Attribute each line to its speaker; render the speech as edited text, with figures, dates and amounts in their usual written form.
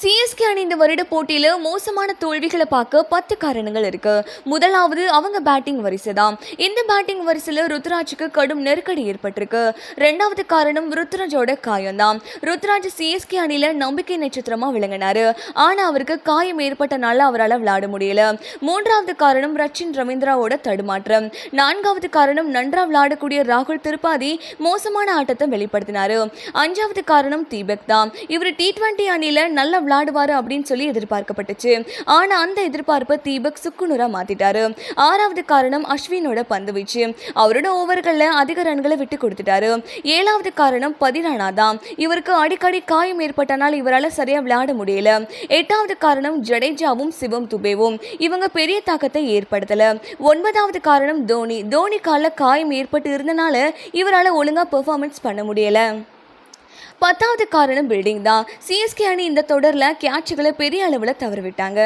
Speaker 1: CSK அணி இந்த வருட போட்டியில மோசமான தோல்விகளை பார்க்க 10 காரணங்கள் இருக்கு. முதலாவது அவங்க பேட்டிங் வரிசை தான். இந்த பேட்டிங் வரிசையில ருத்ராஜுக்கு கடும் நெருக்கடி ஏற்பட்டிருக்கு. ரெண்டாவது காரணம் ருத்ராஜோட காயம் தான். ருத்ராஜ் சிஎஸ்கே அணியில நம்பிக்கை நட்சத்திரமா விளங்கினாரு. ஆனா அவருக்கு காயம் ஏற்பட்டனால அவரால் விளையாட முடியல. மூன்றாவது காரணம் ரச்சின் ரவீந்திராவோட தடுமாற்றம். நான்காவது காரணம் நன்றா விளையாடக்கூடிய ராகுல் திரிபாதி மோசமான ஆட்டத்தை வெளிப்படுத்தினாரு. அஞ்சாவது காரணம் தீபக் தான். இவர் T20 அணியில நல்ல விளையாடுவாரு அப்படின்னு சொல்லி எதிர்பார்க்கப்பட்டுச்சு. ஆனா அந்த எதிர்பார்ப்பை தீபக் சுக்குநூறா மாத்திட்டாரு. ஆறாவது காரணம் அஸ்வினோட பந்து வீச்சு. அவரோட ஓவர்கள்ல அதிக ரன்களை விட்டு கொடுத்துட்டாரு. ஏழாவது காரணம் பதிரானா தான். இவருக்கு அடிக்கடி காயம் ஏற்பட்டனால் இவரால் சரியா விளையாட முடியல. எட்டாவது காரணம் ஜடேஜாவும் சிவம் துபேவும். இவங்க பெரிய தாக்கத்தை ஏற்படுத்தல. ஒன்பதாவது காரணம் தோனி கால காயம் ஏற்பட்டு இருந்தனால இவரால் ஒழுங்கா பெர்ஃபார்மன்ஸ் பண்ண முடியல. 10வது காரணம் பில்டிங் தான். சிஎஸ்கே அணி இந்த தொடர்ல கேட்சுகளை பெரிய அளவில் தவறவிட்டாங்க.